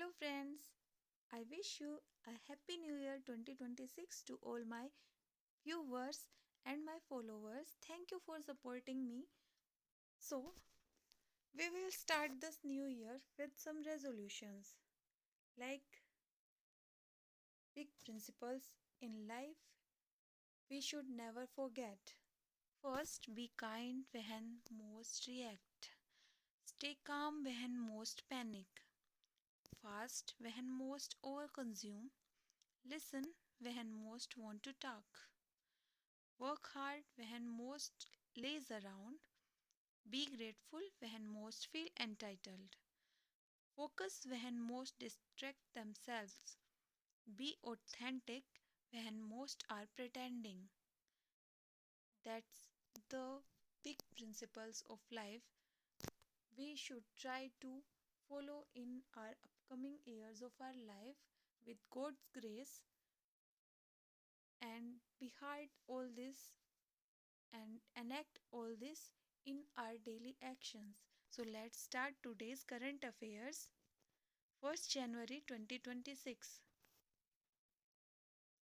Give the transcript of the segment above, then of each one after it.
Hello, friends. I wish you a happy new year 2026 to all my viewers and my followers. Thank you for supporting me. So, we will start this new year with some resolutions like big principles in life we should never forget. First, be kind when most react. Stay calm when most panic. Fast when most overconsume. Listen when most want to talk. Work hard when most lays around. Be grateful when most feel entitled. Focus when most distract themselves. Be authentic when most are pretending. That's the big principles of life we should try to follow in our upcoming years of our life with God's grace and behind all this and enact all this in our daily actions. So let's start today's current affairs. 1 January 2026।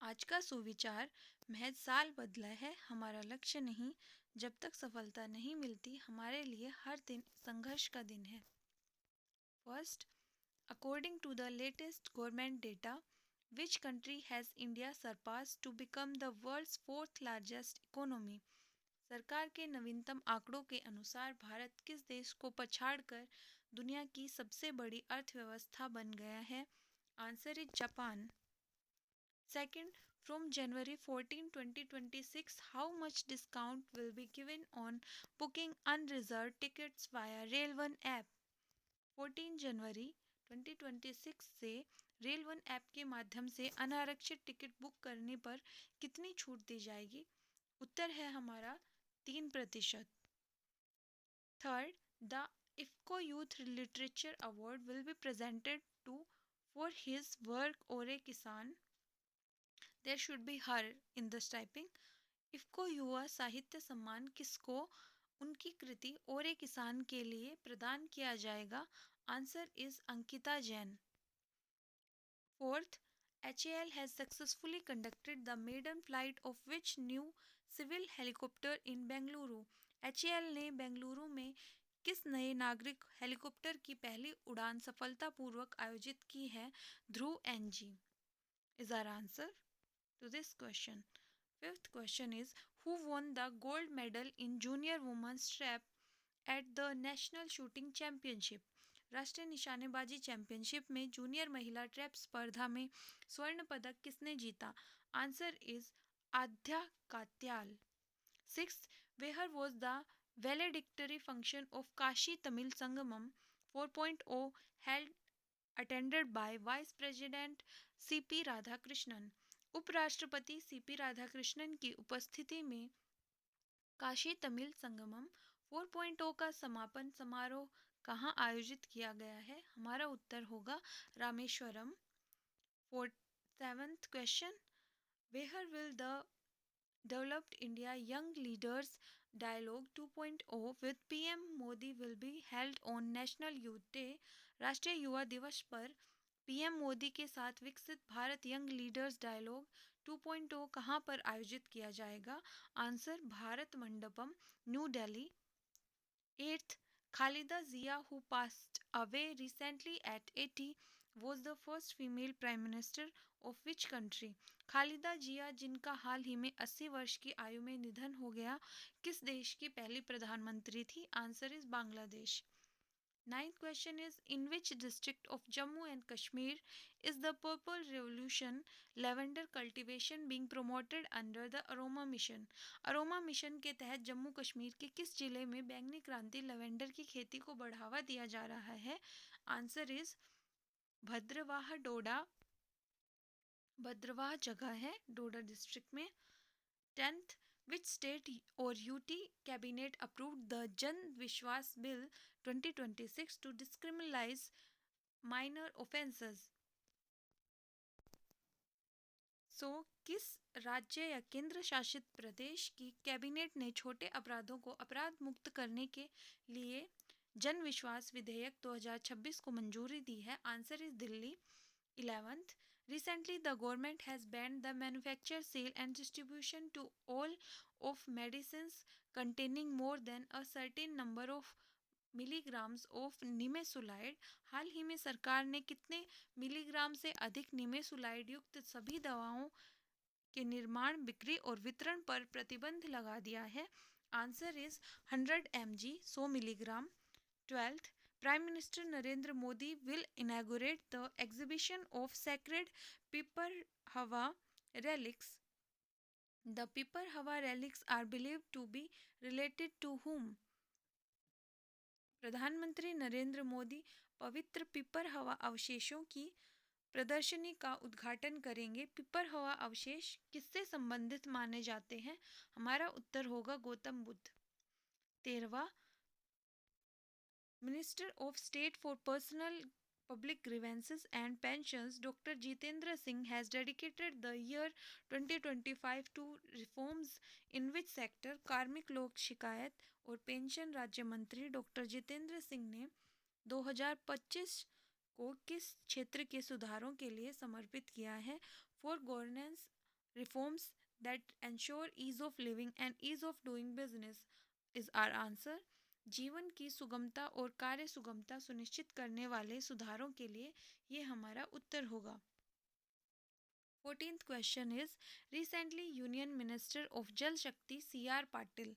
आज का सुविचार महज साल बदला है हमारा लक्ष्य नहीं। जब तक सफलता नहीं मिलती हमारे लिए हर दिन संघर्ष का दिन है। First, according to the latest government data, which country has India surpassed to become the world's fourth largest economy? सरकार के नवीनतम आंकड़ों के अनुसार भारत किस देश को पछाड़कर दुनिया की सबसे बड़ी अर्थव्यवस्था बन गया है? Answer is Japan. Second, from January 14, 2026, how much discount will be given on booking unreserve tickets via rail one app? 14 जनवरी 2026 से रेल वन ऐप के माध्यम से अनारक्षित टिकट बुक करने पर कितनी छूट दी जाएगी? उत्तर है हमारा 3%। Third, the IFFCO youth literature award will be presented to for his work ओरे किसान। There should be her in this typing. IFFCO युवा साहित्य सम्मान किसको उनकी कृति ओरे किसान के लिए प्रदान किया जाएगा? Answer is Ankita Jain. Fourth, HAL has successfully conducted the maiden flight of which new civil helicopter in Bengaluru? HAL ने बेंगलुरु में किस नए नागरिक हेलीकॉप्टर की पहली उड़ान सफलतापूर्वक आयोजित की है? ध्रुव NG is our answer to this question. Fifth question is, who won the gold medal in junior women's trap at the National Shooting Championship? राष्ट्रीय निशानेबाजी चैंपियनशिप में जूनियर महिला ट्रैप स्पर्धा में स्वर्ण पदक किसने जीता? Answer is Aadhya Katyal. Sixth, where was the valedictory function of Kashi Tamil Sangamam 4.0 held attended by vice president CP Radhakrishnan? उपराष्ट्रपति CP राधाकृष्णन की उपस्थिति में काशी तमिल संगमम 4.0 का समापन समारोह कहाँ आयोजित किया गया है? हमारा उत्तर होगा Rameswaram. Seventh question, where will the developed India young leaders dialogue 2.0 with PM Modi will be held on national youth day? राष्ट्रीय युवा दिवस पर PM मोदी के साथ विकसित भारत यंग लीडर्स डायलॉग 2.0 कहाँ पर आयोजित किया जाएगा? Answer Bharat Mandapam, new Delhi. Eighth, Khalida Zia, who passed away recently at 80, was the first female prime minister of which country? Khaleda Zia जिनका हाल ही में 80 वर्ष की आयु में निधन हो गया, किस देश की पहली प्रधानमंत्री थी? Answer is Bangladesh. Ninth question is, in which district of Jammu and Kashmir is the Purple Revolution lavender cultivation being promoted under the Aroma Mission? Aroma mission के तहत जम्मू कश्मीर के किस जिले में बैंगनी क्रांति लवेंडर की खेती को बढ़ावा दिया जा रहा है? आंसर इज भद्रवाह डोडा। भद्रवाह जगह है डोडा डिस्ट्रिक्ट में। 10th, which state or UT cabinet approved the Jan Vishwas Bill 2026 to decriminalize minor offences? किस राज्य या केंद्र शासित प्रदेश की कैबिनेट ने छोटे अपराधों को अपराध मुक्त करने के लिए जन विश्वास विधेयक 2026 को मंजूरी दी है? Answer is Delhi. 11th, recently the government has banned the manufacture, sale and distribution to all of medicines containing more than a certain number of milligrams of nimesulide. हाल ही में सरकार ने कितने मिलीग्राम से अधिक निमेसुलाइड युक्त सभी दवाओं के निर्माण, बिक्री और वितरण पर प्रतिबंध लगा दिया है? Answer is 100 mg, 100 milligram. 12th, Prime Minister Narendra Modi will inaugurate the exhibition of sacred Pipar relics. The Pipar relics are believed to be related to whom? प्रधानमंत्री नरेंद्र मोदी पवित्र पिपर हवा अवशेषों की प्रदर्शनी का उद्घाटन करेंगे। पिपर हवा अवशेष किससे संबंधित माने जाते हैं? हमारा उत्तर होगा Gautam Buddha. 13वां, Minister of State for Personal Public Grievances and Pensions, Dr. Jitendra Singh has dedicated the year 2025 to reforms in which sector? कार्मिक लोक शिकायत और पेंशन राज्य मंत्री डॉक्टर जितेंद्र सिंह ने 2025 को किस क्षेत्र के सुधारों के लिए समर्पित किया है? For governance reforms that ensure ease of living and ease of doing business is our answer. जीवन की सुगमता और कार्य सुगमता सुनिश्चित करने वाले सुधारों के लिए ये हमारा उत्तर होगा। 14th question is, recently Union Minister of Jal Shakti C.R. Patil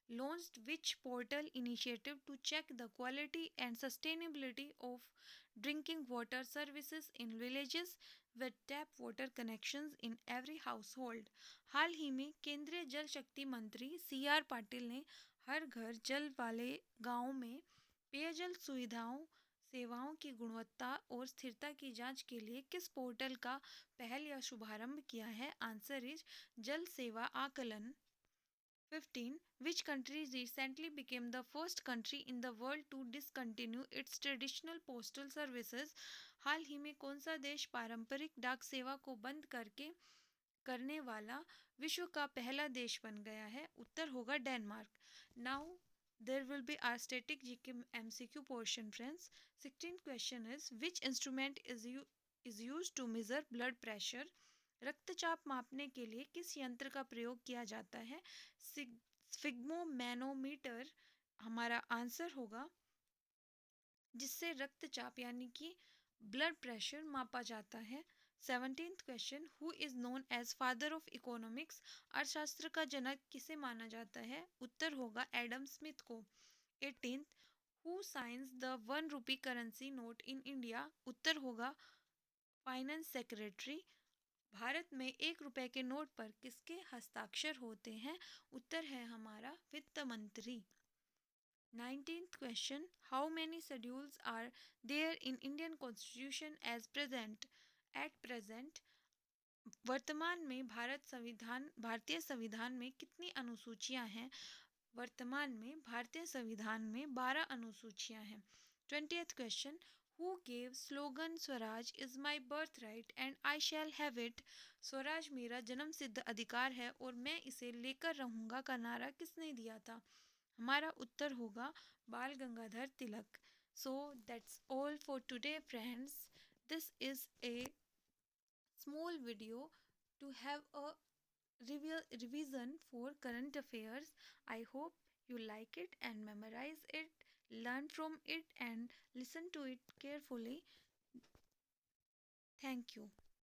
launched which portal initiative to check the quality and sustainability of drinking water services in villages with tap water connections in every household? हाल ही में केंद्रीय जल शक्ति मंत्री C.R. Patil ने हर घर जल वाले गांवों में पेयजल सुविधाओं सेवाओं की गुणवत्ता और स्थिरता की जांच के लिए किस पोर्टल का पहल या शुभारंभ किया है? आंसर इज जल सेवा आकलन। 15. Which country recently became the first country in the world to discontinue its traditional postal services? हाल ही में कौन सा देश पारंपरिक डाक सेवा को बंद करने वाला विश्व का पहला देश बन गया है? उत्तर होगा Denmark. Now there will be our static GK MCQ portion, friends. 16th question is, which instrument is used to measure blood pressure? रक्तचाप मापने के लिए किस यंत्र का प्रयोग किया जाता है? स्फिग्मोमैनोमीटर हमारा आंसर होगा, जिससे रक्तचाप यानी कि ब्लड प्रेशर मापा जाता है। 17th question, who is known as father of economics? अर्थशास्त्र का जनक किसे माना जाता है? उत्तर होगा एडम स्मिथ को। 18th, हु साइंस द 1 रूपी करेंसी नोट इन इंडिया? उत्तर होगा फाइनेंस सेक्रेटरी। भारत में 1 रुपए के नोट पर किसके हस्ताक्षर होते हैं? उत्तर है हमारा वित्त मंत्री। 19th question, how many schedules are there in Indian Constitution as present? At present, वर्तमान में भारतीय संविधान में कितनी अनुसूचियां हैं? वर्तमान में भारतीय संविधान में 12 अनुसूचियां हैं। 20th question, who gave slogan Swaraj is my birthright and I shall have it? Swaraj मेरा जन्म सिद्ध अधिकार है और मैं इसे लेकर रहूंगा का नारा किसने दिया था? हमारा उत्तर होगा बाल Gangadhar Tilak. So that's all for today, friends. This is a small video to have a revision for current affairs. I hope you like it and memorize it, learn from it and listen to it carefully. Thank you.